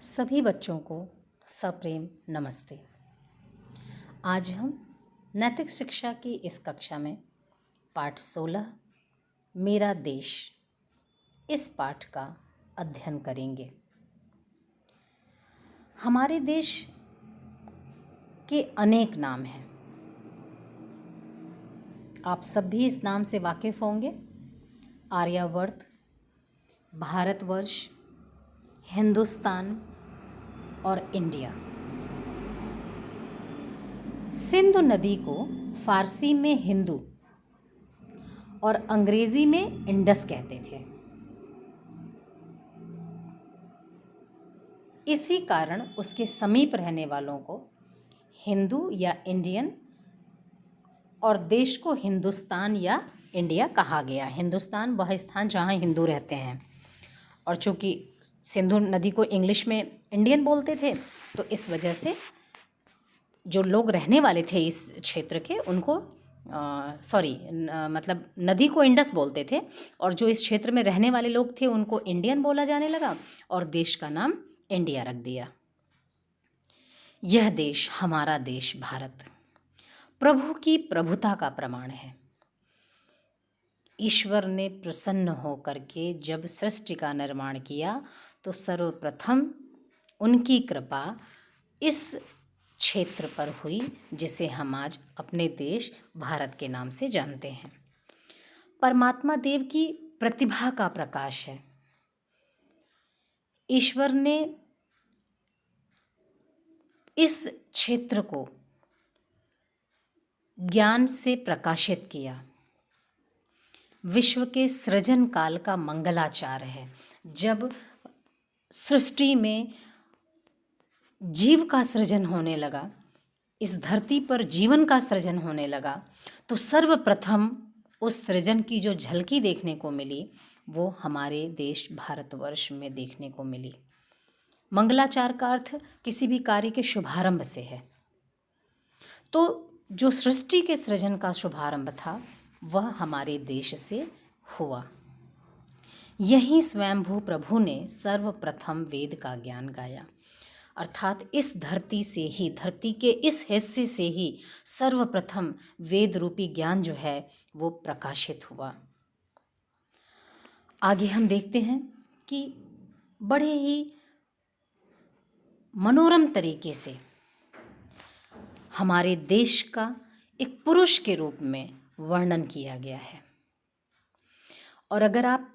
सभी बच्चों को सप्रेम नमस्ते। आज हम नैतिक शिक्षा की इस कक्षा में पाठ 16 मेरा देश इस पाठ का अध्ययन करेंगे। हमारे देश के अनेक नाम हैं। आप सब भी इस नाम से वाकिफ़ होंगे। आर्यावर्त, भारतवर्ष, हिंदुस्तान और इंडिया। सिंधु नदी को फारसी में हिंदू और अंग्रेजी में इंडस कहते थे। इसी कारण उसके समीप रहने वालों को हिंदू या इंडियन और देश को हिंदुस्तान या इंडिया कहा गया। हिंदुस्तान वह स्थान जहाँ हिंदू रहते हैं, और चूँकि सिंधु नदी को इंग्लिश में इंडियन बोलते थे, तो इस वजह से जो लोग रहने वाले थे इस क्षेत्र के उनको मतलब नदी को इंडस बोलते थे, और जो इस क्षेत्र में रहने वाले लोग थे उनको इंडियन बोला जाने लगा और देश का नाम इंडिया रख दिया। यह देश, हमारा देश भारत, प्रभु की प्रभुता का प्रमाण है। ईश्वर ने प्रसन्न होकर के जब सृष्टि का निर्माण किया तो सर्वप्रथम उनकी कृपा इस क्षेत्र पर हुई, जिसे हम आज अपने देश भारत के नाम से जानते हैं। परमात्मा देव की प्रतिभा का प्रकाश है। ईश्वर ने इस क्षेत्र को ज्ञान से प्रकाशित किया। विश्व के सृजन काल का मंगलाचार है। जब सृष्टि में जीव का सृजन होने लगा, इस धरती पर जीवन का सृजन होने लगा, तो सर्वप्रथम उस सृजन की जो झलकी देखने को मिली वो हमारे देश भारतवर्ष में देखने को मिली। मंगलाचार का अर्थ किसी भी कार्य के शुभारंभ से है। तो जो सृष्टि के सृजन का शुभारंभ था वह हमारे देश से हुआ। यही स्वयंभू प्रभु ने सर्वप्रथम वेद का ज्ञान गाया, अर्थात इस धरती से ही, धरती के इस हिस्से से ही सर्वप्रथम वेद रूपी ज्ञान जो है वो प्रकाशित हुआ। आगे हम देखते हैं कि बड़े ही मनोरम तरीके से हमारे देश का एक पुरुष के रूप में वर्णन किया गया है। और अगर आप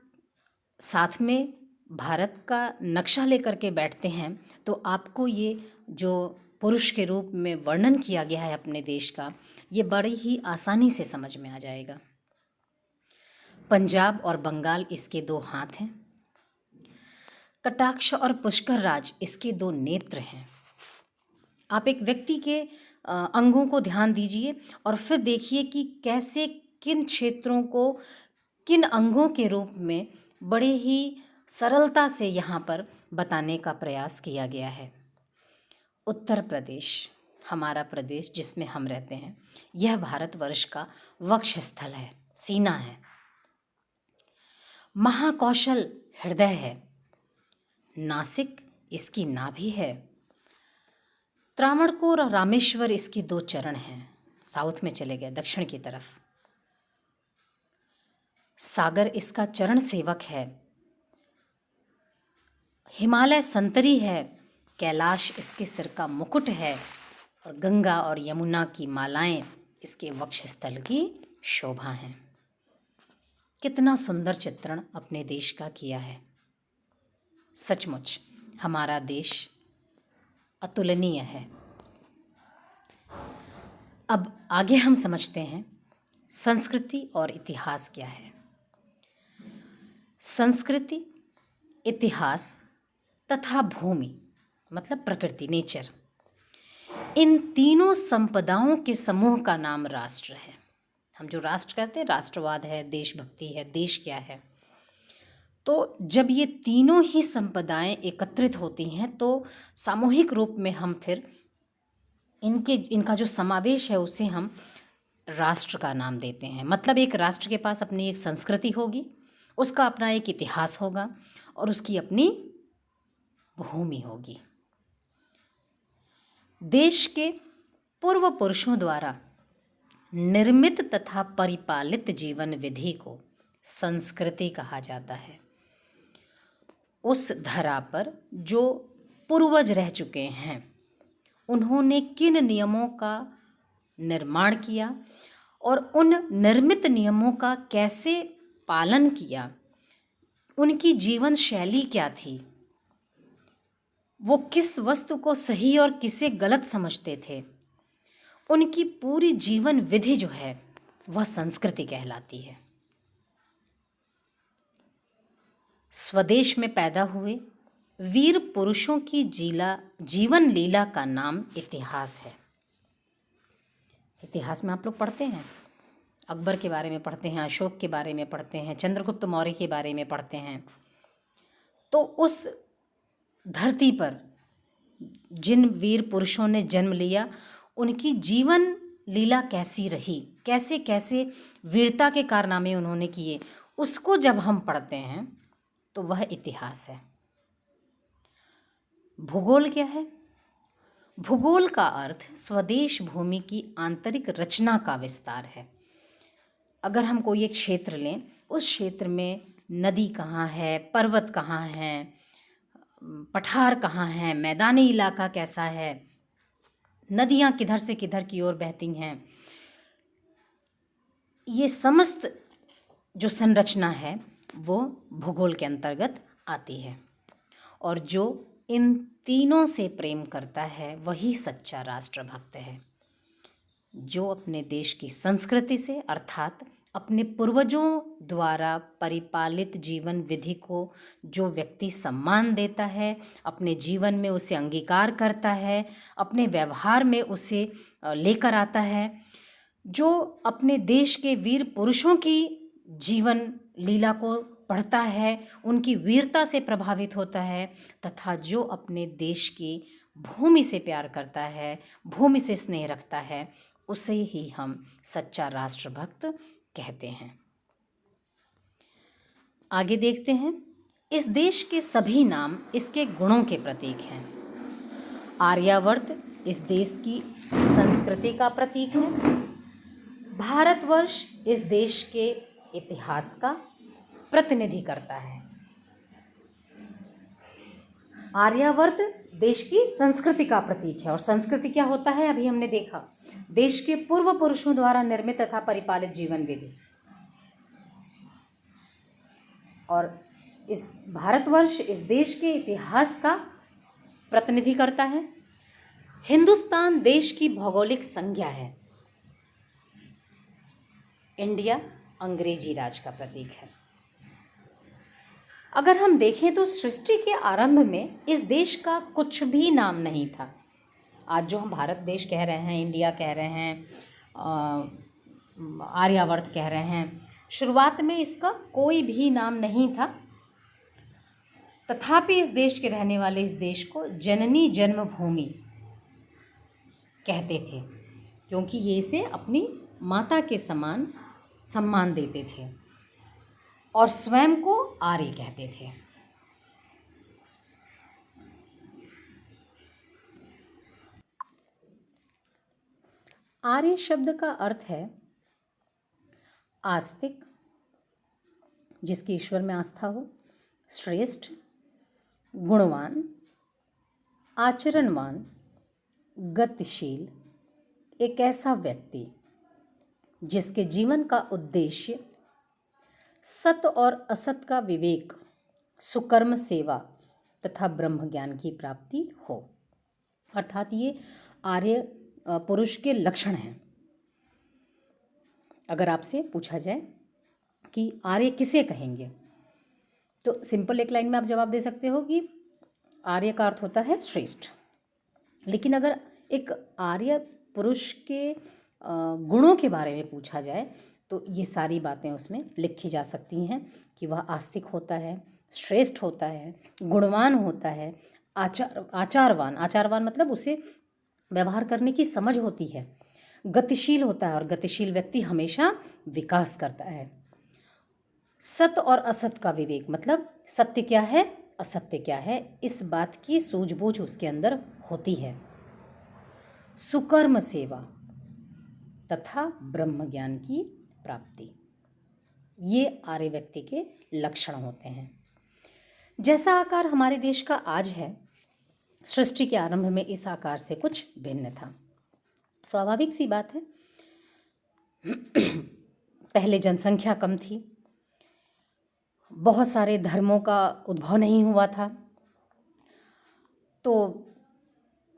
साथ में भारत का नक्शा लेकर के बैठते हैं तो आपको ये जो पुरुष के रूप में वर्णन किया गया है अपने देश का, ये बड़ी ही आसानी से समझ में आ जाएगा। पंजाब और बंगाल इसके दो हाथ हैं। कटाक्ष और पुष्कर राज इसके दो नेत्र हैं। आप एक व्यक्ति के अंगों को ध्यान दीजिए और फिर देखिए कि कैसे किन क्षेत्रों को किन अंगों के रूप में बड़े ही सरलता से यहाँ पर बताने का प्रयास किया गया है। उत्तर प्रदेश, हमारा प्रदेश जिसमें हम रहते हैं, यह भारतवर्ष का वक्षस्थल है, सीना है। महाकौशल हृदय है। नासिक इसकी नाभि है। त्रावणकोर और रामेश्वर इसके दो चरण हैं। साउथ में चले गए, दक्षिण की तरफ। सागर इसका चरण सेवक है। हिमालय संतरी है। कैलाश इसके सिर का मुकुट है। और गंगा और यमुना की मालाएं इसके वक्षस्थल की शोभा हैं। कितना सुंदर चित्रण अपने देश का किया है। सचमुच हमारा देश अतुलनीय है। अब आगे हम समझते हैं संस्कृति और इतिहास क्या है। संस्कृति, इतिहास तथा भूमि मतलब प्रकृति, नेचर, इन तीनों संपदाओं के समूह का नाम राष्ट्र है। हम जो राष्ट्र कहते हैं, राष्ट्रवाद है, देशभक्ति है, देश क्या है। तो जब ये तीनों ही संपदाएं एकत्रित होती हैं तो सामूहिक रूप में हम फिर इनका जो समावेश है उसे हम राष्ट्र का नाम देते हैं। मतलब एक राष्ट्र के पास अपनी एक संस्कृति होगी, उसका अपना एक इतिहास होगा और उसकी अपनी भूमि होगी। देश के पूर्व पुरुषों द्वारा निर्मित तथा परिपालित जीवन विधि को संस्कृति कहा जाता है। उस धरा पर जो पूर्वज रह चुके हैं, उन्होंने किन नियमों का निर्माण किया और उन निर्मित नियमों का कैसे पालन किया, उनकी जीवन शैली क्या थी, वो किस वस्तु को सही और किसे गलत समझते थे, उनकी पूरी जीवन विधि जो है वह संस्कृति कहलाती है। स्वदेश में पैदा हुए वीर पुरुषों की जीवन लीला का नाम इतिहास है। इतिहास में आप लोग पढ़ते हैं, अकबर के बारे में पढ़ते हैं, अशोक के बारे में पढ़ते हैं, चंद्रगुप्त मौर्य के बारे में पढ़ते हैं। तो उस धरती पर जिन वीर पुरुषों ने जन्म लिया, उनकी जीवन लीला कैसी रही, कैसे कैसे वीरता के कारनामे उन्होंने किए, उसको जब हम पढ़ते हैं तो वह इतिहास है। भूगोल क्या है? भूगोल का अर्थ स्वदेश भूमि की आंतरिक रचना का विस्तार है। अगर हम कोई एक क्षेत्र लें, उस क्षेत्र में नदी कहाँ है, पर्वत कहाँ है, पठार कहाँ है, मैदानी इलाका कैसा है, नदियाँ किधर से किधर की ओर बहती हैं, ये समस्त जो संरचना है वो भूगोल के अंतर्गत आती है। और जो इन तीनों से प्रेम करता है वही सच्चा राष्ट्रभक्त है। जो अपने देश की संस्कृति से अर्थात अपने पूर्वजों द्वारा परिपालित जीवन विधि को जो व्यक्ति सम्मान देता है, अपने जीवन में उसे अंगीकार करता है, अपने व्यवहार में उसे लेकर आता है, जो अपने देश के वीर पुरुषों की जीवन लीला को पढ़ता है, उनकी वीरता से प्रभावित होता है, तथा जो अपने देश की भूमि से प्यार करता है, भूमि से स्नेह रखता है, उसे ही हम सच्चा राष्ट्रभक्त कहते हैं। आगे देखते हैं। इस देश के सभी नाम इसके गुणों के प्रतीक हैं। आर्यावर्त इस देश की संस्कृति का प्रतीक है। भारतवर्ष इस देश के इतिहास का प्रतिनिधि करता है। आर्यावर्त देश की संस्कृति का प्रतीक है। और संस्कृति क्या होता है अभी हमने देखा, देश के पूर्व पुरुषों द्वारा निर्मित तथा परिपालित जीवन विधि। और इस भारतवर्ष इस देश के इतिहास का प्रतिनिधि करता है। हिंदुस्तान देश की भौगोलिक संज्ञा है। इंडिया अंग्रेजी राज का प्रतीक है। अगर हम देखें तो सृष्टि के आरंभ में इस देश का कुछ भी नाम नहीं था। आज जो हम भारत देश कह रहे हैं, इंडिया कह रहे हैं, आर्यावर्त कह रहे हैं, शुरुआत में इसका कोई भी नाम नहीं था। तथापि इस देश के रहने वाले इस देश को जननी जन्मभूमि कहते थे, क्योंकि ये इसे अपनी माता के समान सम्मान देते थे और स्वयं को आर्य कहते थे। आर्य शब्द का अर्थ है आस्तिक, जिसकी ईश्वर में आस्था हो, श्रेष्ठ, गुणवान, आचरणवान, गतिशील, एक ऐसा व्यक्ति जिसके जीवन का उद्देश्य सत और असत का विवेक, सुकर्म सेवा तथा ब्रह्म ज्ञान की प्राप्ति हो। अर्थात ये आर्य पुरुष के लक्षण हैं। अगर आपसे पूछा जाए कि आर्य किसे कहेंगे, तो सिंपल एक लाइन में आप जवाब दे सकते हो कि आर्य का अर्थ होता है श्रेष्ठ। लेकिन अगर एक आर्य पुरुष के गुणों के बारे में पूछा जाए तो ये सारी बातें उसमें लिखी जा सकती हैं कि वह आस्तिक होता है, श्रेष्ठ होता है, गुणवान होता है, आचारवान मतलब उसे व्यवहार करने की समझ होती है, गतिशील होता है और गतिशील व्यक्ति हमेशा विकास करता है। सत और असत का विवेक मतलब सत्य क्या है, असत्य क्या है, इस बात की सूझबूझ उसके अंदर होती है। सुकर्म सेवा तथा ब्रह्म ज्ञान की प्राप्ति, ये आर्य व्यक्ति के लक्षण होते हैं। जैसा आकार हमारे देश का आज है, सृष्टि के आरंभ में इस आकार से कुछ भिन्न था। स्वाभाविक सी बात है, पहले जनसंख्या कम थी, बहुत सारे धर्मों का उद्भव नहीं हुआ था, तो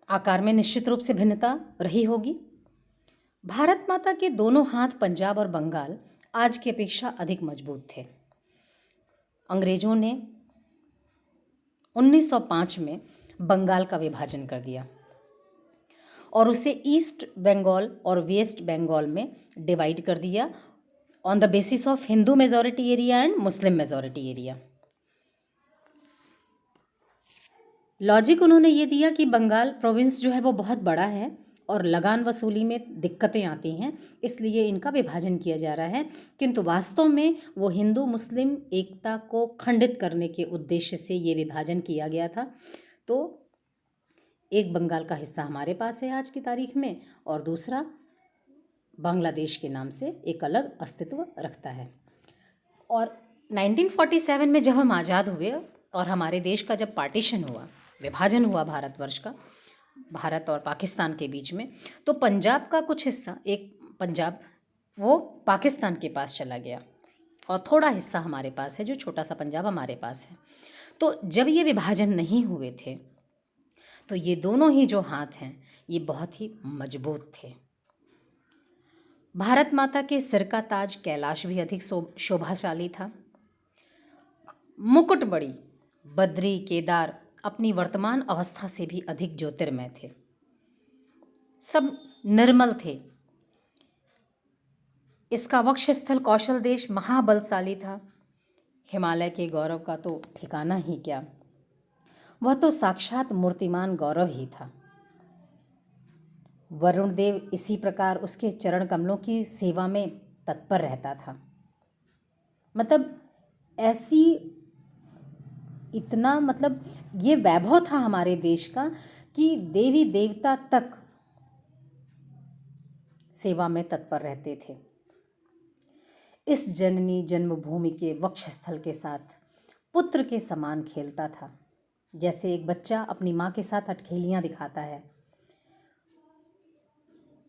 आकार में निश्चित रूप से भिन्नता रही होगी। भारत माता के दोनों हाथ पंजाब और बंगाल आज की अपेक्षा अधिक मजबूत थे। अंग्रेजों ने 1905 में बंगाल का विभाजन कर दिया और उसे ईस्ट बंगाल और वेस्ट बंगाल में डिवाइड कर दिया on the basis of Hindu majority area and Muslim majority area. Logic उन्होंने ये दिया कि बंगाल प्रोविंस जो है वो बहुत बड़ा है और लगान वसूली में दिक्कतें आती हैं, इसलिए इनका विभाजन किया जा रहा है, किंतु वास्तव में वो हिंदू मुस्लिम एकता को खंडित करने के उद्देश्य से ये विभाजन किया गया था। तो एक बंगाल का हिस्सा हमारे पास है आज की तारीख में और दूसरा बांग्लादेश के नाम से एक अलग अस्तित्व रखता है। और 1947 में जब हम आज़ाद हुए और हमारे देश का जब पार्टीशन हुआ, विभाजन हुआ भारतवर्ष का, भारत और पाकिस्तान के बीच में, तो पंजाब का कुछ हिस्सा, एक पंजाब वो पाकिस्तान के पास चला गया और थोड़ा हिस्सा हमारे पास है, जो छोटा सा पंजाब हमारे पास है। तो जब ये विभाजन नहीं हुए थे तो ये दोनों ही जो हाथ हैं ये बहुत ही मजबूत थे। भारत माता के सिर का ताज कैलाश भी अधिक शोभाशाली था। मुकुट बड़ी बद्री केदार अपनी वर्तमान अवस्था से भी अधिक ज्योतिर्मय थे, सब निर्मल थे। इसका वक्षस्थल कौशल देश महाबलशाली था। हिमालय के गौरव का तो ठिकाना ही क्या, वह तो साक्षात मूर्तिमान गौरव ही था। वरुण देव इसी प्रकार उसके चरण कमलों की सेवा में तत्पर रहता था। मतलब ऐसी इतना मतलब ये वैभव था हमारे देश का कि देवी देवता तक सेवा में तत्पर रहते थे। इस जननी जन्मभूमि के वक्षस्थल के साथ पुत्र के समान खेलता था, जैसे एक बच्चा अपनी माँ के साथ अटखेलियाँ दिखाता है।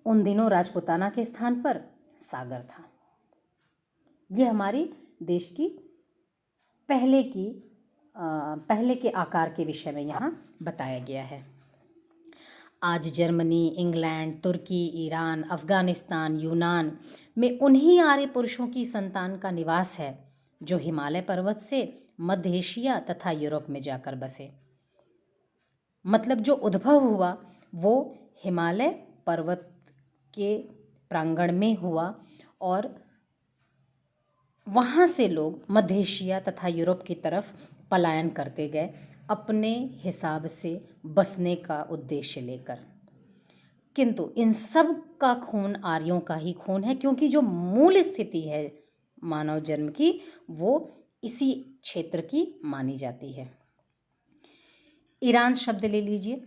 उन दिनों राजपुताना के स्थान पर सागर था। ये हमारी देश की पहले के आकार के विषय में यहाँ बताया गया है। आज जर्मनी, इंग्लैंड, तुर्की, ईरान, अफ़गानिस्तान, यूनान में उन्हीं आर्य पुरुषों की संतान का निवास है जो हिमालय पर्वत से मध्य एशिया तथा यूरोप में जाकर बसे। मतलब जो उद्भव हुआ वो हिमालय पर्वत के प्रांगण में हुआ और वहाँ से लोग मध्य एशिया तथा यूरोप की तरफ पलायन करते गए, अपने हिसाब से बसने का उद्देश्य लेकर। किंतु इन सब का खून आर्यों का ही खून है, क्योंकि जो मूल स्थिति है मानव जन्म की वो इसी क्षेत्र की मानी जाती है। ईरान शब्द ले लीजिए,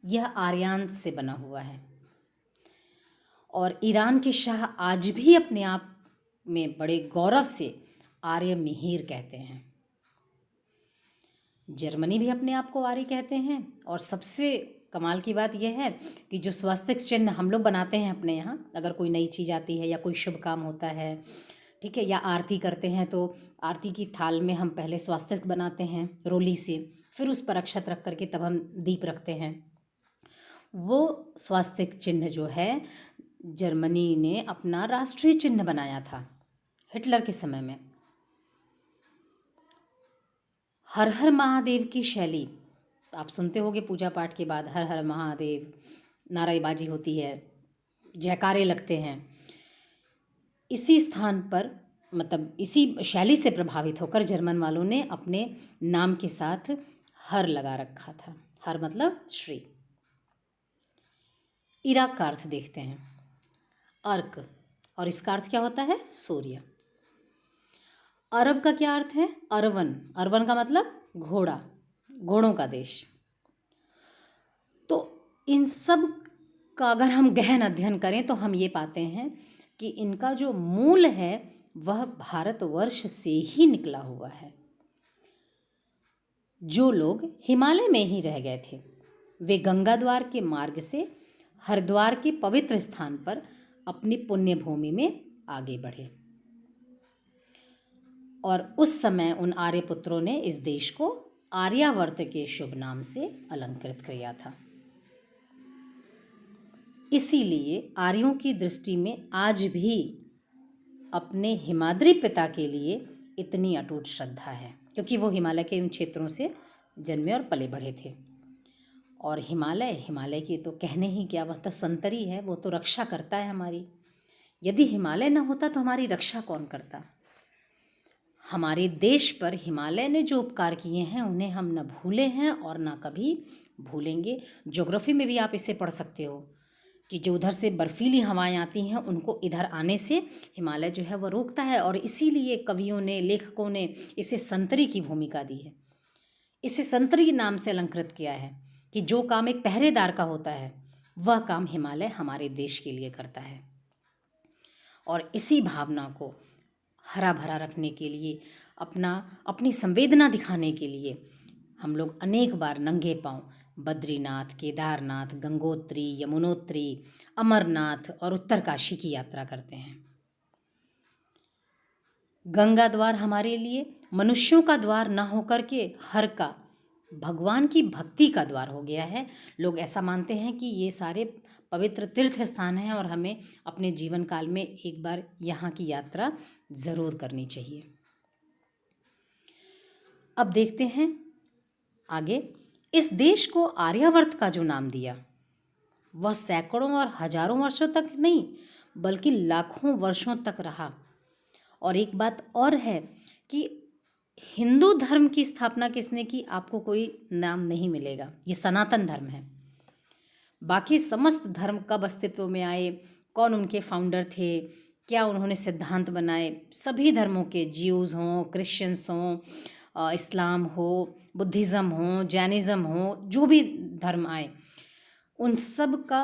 यह आर्यान से बना हुआ है और ईरान के शाह आज भी अपने आप में बड़े गौरव से आर्य मिहिर कहते हैं। जर्मनी भी अपने आप को आर्य कहते हैं और सबसे कमाल की बात यह है कि जो स्वास्तिक चिन्ह हम लोग बनाते हैं अपने यहाँ, अगर कोई नई चीज़ आती है या कोई शुभ काम होता है, ठीक है, या आरती करते हैं तो आरती की थाल में हम पहले स्वास्तिक बनाते हैं रोली से, फिर उस पर अक्षत रख करके तब हम दीप रखते हैं। वो स्वास्तिक चिन्ह जो है जर्मनी ने अपना राष्ट्रीय चिन्ह बनाया था हिटलर के समय में। हर हर महादेव की शैली आप सुनते होंगे, पूजा पाठ के बाद हर हर महादेव नारेबाजी होती है, जयकारे लगते हैं। इसी स्थान पर मतलब इसी शैली से प्रभावित होकर जर्मन वालों ने अपने नाम के साथ हर लगा रखा था। हर मतलब श्री। इराक का अर्थ देखते हैं, अर्क, और इसका अर्थ क्या होता है? सूर्य। अरब का क्या अर्थ है? अरवन। अरवन का मतलब घोड़ा, घोड़ों का देश। तो इन सब का अगर हम गहन अध्ययन करें तो हम ये पाते हैं कि इनका जो मूल है वह भारतवर्ष से ही निकला हुआ है। जो लोग हिमालय में ही रह गए थे वे गंगा द्वार के मार्ग से हरिद्वार के पवित्र स्थान पर अपनी पुण्य भूमि में आगे बढ़े और उस समय उन आर्यपुत्रों ने इस देश को आर्यावर्त के शुभ नाम से अलंकृत किया था। इसीलिए आर्यों की दृष्टि में आज भी अपने हिमाद्री पिता के लिए इतनी अटूट श्रद्धा है, क्योंकि वो हिमालय के उन क्षेत्रों से जन्मे और पले बढ़े थे। और हिमालय की तो कहने ही क्या, वह तो संतरी है, वो तो रक्षा करता है हमारी। यदि हिमालय न होता तो हमारी रक्षा कौन करता। हमारे देश पर हिमालय ने जो उपकार किए हैं उन्हें हम न भूले हैं और न कभी भूलेंगे। ज्योग्राफी में भी आप इसे पढ़ सकते हो कि जो उधर से बर्फीली हवाएं आती हैं उनको इधर आने से हिमालय जो है वह रोकता है। और इसीलिए कवियों ने, लेखकों ने इसे संतरी की भूमिका दी है, इसे संतरी नाम से अलंकृत किया है कि जो काम एक पहरेदार का होता है वह काम हिमालय हमारे देश के लिए करता है। और इसी भावना को हरा भरा रखने के लिए, अपनी संवेदना दिखाने के लिए हम लोग अनेक बार नंगे पांव बद्रीनाथ, केदारनाथ, गंगोत्री, यमुनोत्री, अमरनाथ और उत्तरकाशी की यात्रा करते हैं। गंगा द्वार हमारे लिए मनुष्यों का द्वार न होकर के हर का, भगवान की भक्ति का द्वार हो गया है। लोग ऐसा मानते हैं कि ये सारे पवित्र तीर्थ स्थान हैं और हमें अपने जीवन काल में एक बार यहाँ की यात्रा ज़रूर करनी चाहिए। अब देखते हैं आगे। इस देश को आर्यावर्त का जो नाम दिया वह सैकड़ों और हजारों वर्षों तक नहीं बल्कि लाखों वर्षों तक रहा। और एक बात और है कि हिंदू धर्म की स्थापना किसने की, आपको कोई नाम नहीं मिलेगा। ये सनातन धर्म है। बाकी समस्त धर्म कब अस्तित्व में आए, कौन उनके फाउंडर थे, क्या उन्होंने सिद्धांत बनाए, सभी धर्मों के, ज्यूज़ हों, क्रिश्चियंस हों, इस्लाम हो, बुद्धिज़्म हो, जैनिज़्म हो, जो भी धर्म आए उन सब का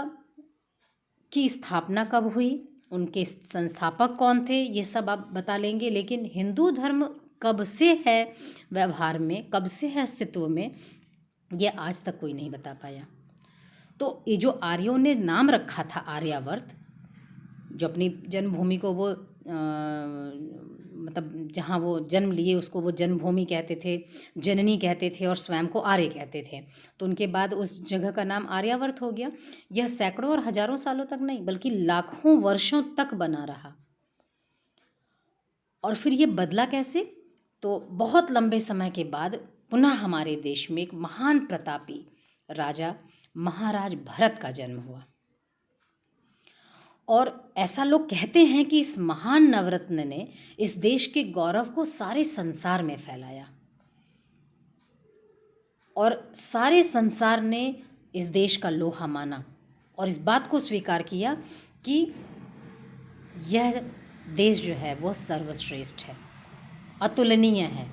की स्थापना कब हुई, उनके संस्थापक कौन थे, ये सब आप बता लेंगे। लेकिन हिंदू धर्म कब से है व्यवहार में, कब से है अस्तित्व में, ये आज तक कोई नहीं बता पाया। तो ये जो आर्यों ने नाम रखा था आर्यावर्त, जो अपनी जन्मभूमि को वो मतलब जहाँ वो जन्म लिए उसको वो जन्मभूमि कहते थे, जननी कहते थे और स्वयं को आर्य कहते थे। तो उनके बाद उस जगह का नाम आर्यावर्त हो गया। यह सैकड़ों और हजारों सालों तक नहीं बल्कि लाखों वर्षों तक बना रहा। और फिर ये बदला कैसे, तो बहुत लंबे समय के बाद पुनः हमारे देश में एक महान प्रतापी राजा महाराज भरत का जन्म हुआ। और ऐसा लोग कहते हैं कि इस महान नवरत्न ने इस देश के गौरव को सारे संसार में फैलाया और सारे संसार ने इस देश का लोहा माना और इस बात को स्वीकार किया कि यह देश जो है वो सर्वश्रेष्ठ है, अतुलनीय है।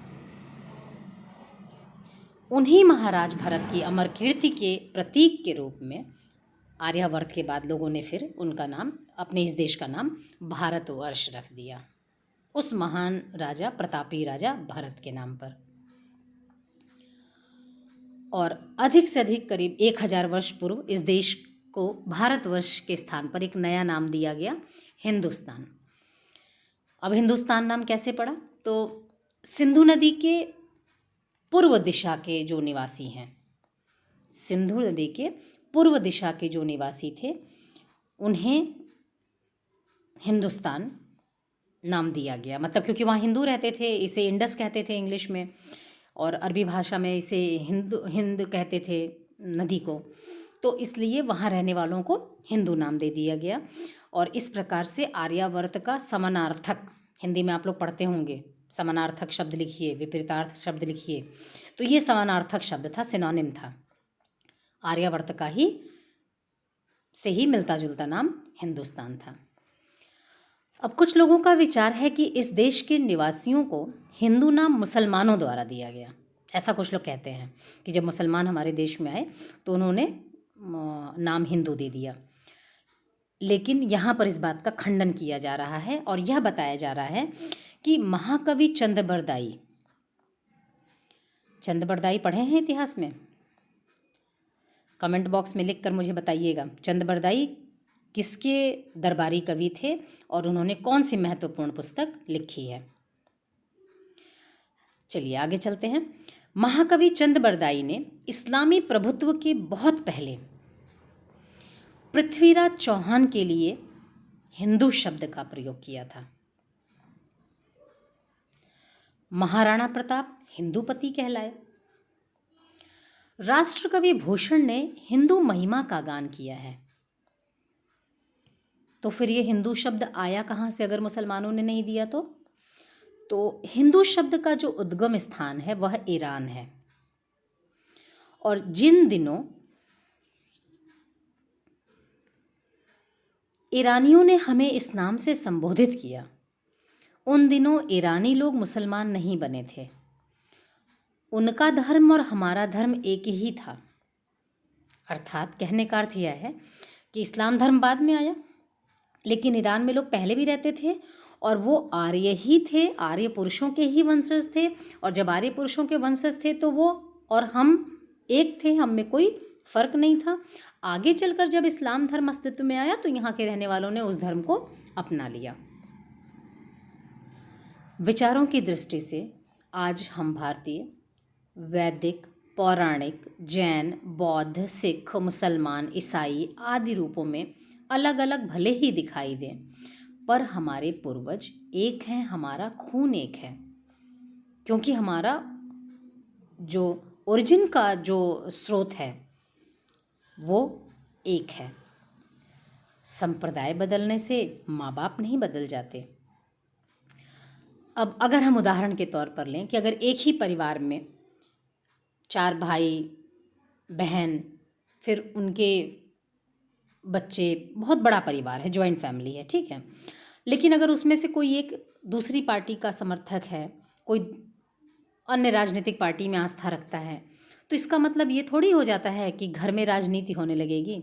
उन्हीं महाराज भरत की अमर कीर्ति के प्रतीक के रूप में आर्यावर्त के बाद लोगों ने फिर उनका नाम, अपने इस देश का नाम भारतवर्ष रख दिया, उस महान राजा, प्रतापी राजा भरत के नाम पर। और अधिक से अधिक करीब 1000 वर्ष पूर्व इस देश को भारतवर्ष के स्थान पर एक नया नाम दिया गया, हिंदुस्तान। अब हिंदुस्तान नाम कैसे पड़ा, तो सिंधु नदी के पूर्व दिशा के जो निवासी हैं, सिंधु नदी के पूर्व दिशा के जो निवासी थे उन्हें हिंदुस्तान नाम दिया गया। मतलब क्योंकि वहाँ हिंदू रहते थे, इसे इंडस कहते थे इंग्लिश में, और अरबी भाषा में इसे हिंद कहते थे नदी को, तो इसलिए वहाँ रहने वालों को हिंदू नाम दे दिया गया। और इस प्रकार से आर्यावर्त का समानार्थक, हिंदी में आप लोग पढ़ते होंगे, समानार्थक शब्द लिखिए, विपरीतार्थ शब्द लिखिए, तो ये समानार्थक शब्द था, सिनोनिम था, आर्यावर्त का ही से ही मिलता जुलता नाम हिंदुस्तान था। अब कुछ लोगों का विचार है कि इस देश के निवासियों को हिंदू नाम मुसलमानों द्वारा दिया गया। ऐसा कुछ लोग कहते हैं कि जब मुसलमान हमारे देश में आए तो उन्होंने नाम हिंदू दे दिया। लेकिन यहाँ पर इस बात का खंडन किया जा रहा है और यह बताया जा रहा है कि महाकवि चंद बरदाई पढ़े हैं इतिहास में? कमेंट बॉक्स में लिख कर मुझे बताइएगा चंद बरदाई किसके दरबारी कवि थे और उन्होंने कौन सी महत्वपूर्ण पुस्तक लिखी है। चलिए आगे चलते हैं। महाकवि चंद बरदाई ने इस्लामी प्रभुत्व के बहुत पहले पृथ्वीराज चौहान के लिए हिंदू शब्द का प्रयोग किया था। महाराणा प्रताप हिंदूपति कहलाए। राष्ट्रकवि भूषण ने हिंदू महिमा का गान किया है। तो फिर ये हिंदू शब्द आया कहाँ से अगर मुसलमानों ने नहीं दिया तो हिंदू शब्द का जो उद्गम स्थान है वह ईरान है। और जिन दिनों ईरानियों ने हमें इस नाम से संबोधित किया, उन दिनों ईरानी लोग मुसलमान नहीं बने थे। उनका धर्म और हमारा धर्म एक ही था। अर्थात कहने का अर्थ यह है कि इस्लाम धर्म बाद में आया, लेकिन ईरान में लोग पहले भी रहते थे और वो आर्य ही थे, आर्य पुरुषों के ही वंशज थे। और जब आर्य पुरुषों के वंशज थे तो वो और हम एक थे, हम में कोई फर्क नहीं था। आगे चलकर जब इस्लाम धर्म अस्तित्व में आया तो यहाँ के रहने वालों ने उस धर्म को अपना लिया। विचारों की दृष्टि से आज हम भारतीय वैदिक, पौराणिक, जैन, बौद्ध, सिख, मुसलमान, ईसाई आदि रूपों में अलग अलग भले ही दिखाई दें, पर हमारे पूर्वज एक हैं, हमारा खून एक है। क्योंकि हमारा जो ओरिजिन का जो स्रोत है वो एक है। संप्रदाय बदलने से माँ बाप नहीं बदल जाते। अब अगर हम उदाहरण के तौर पर लें कि अगर एक ही परिवार में 4 भाई बहन, फिर उनके बच्चे, बहुत बड़ा परिवार है, जॉइंट फैमिली है, ठीक है, लेकिन अगर उसमें से कोई एक दूसरी पार्टी का समर्थक है, कोई अन्य राजनीतिक पार्टी में आस्था रखता है, तो इसका मतलब ये थोड़ी हो जाता है कि घर में राजनीति होने लगेगी।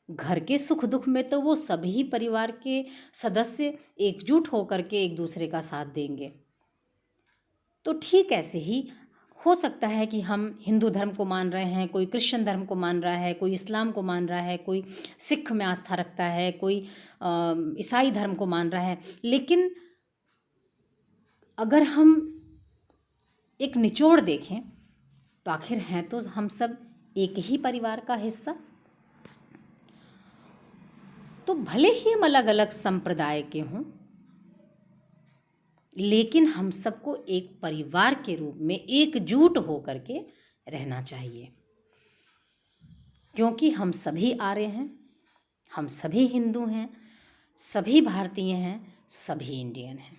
घर के सुख दुख में तो वो सभी परिवार के सदस्य एकजुट होकर के एक दूसरे का साथ देंगे। तो ठीक ऐसे ही हो सकता है कि हम हिंदू धर्म को मान रहे हैं, कोई क्रिश्चियन धर्म को मान रहा है, कोई इस्लाम को मान रहा है, कोई सिख में आस्था रखता है, कोई ईसाई धर्म को मान रहा है, लेकिन अगर हम एक निचोड़ देखें तो आखिर हैं तो हम सब एक ही परिवार का हिस्सा। तो भले ही हम अलग अलग संप्रदाय के हों, लेकिन हम सबको एक परिवार के रूप में एकजुट होकर के रहना चाहिए। क्योंकि हम सभी आर्य हैं, हम सभी हिंदू हैं, सभी भारतीय हैं, सभी इंडियन हैं।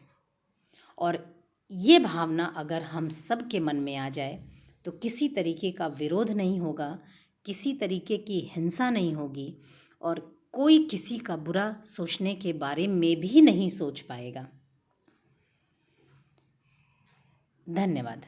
और ये भावना अगर हम सब के मन में आ जाए तो किसी तरीके का विरोध नहीं होगा, किसी तरीके की हिंसा नहीं होगी और कोई किसी का बुरा सोचने के बारे में भी नहीं सोच पाएगा। धन्यवाद।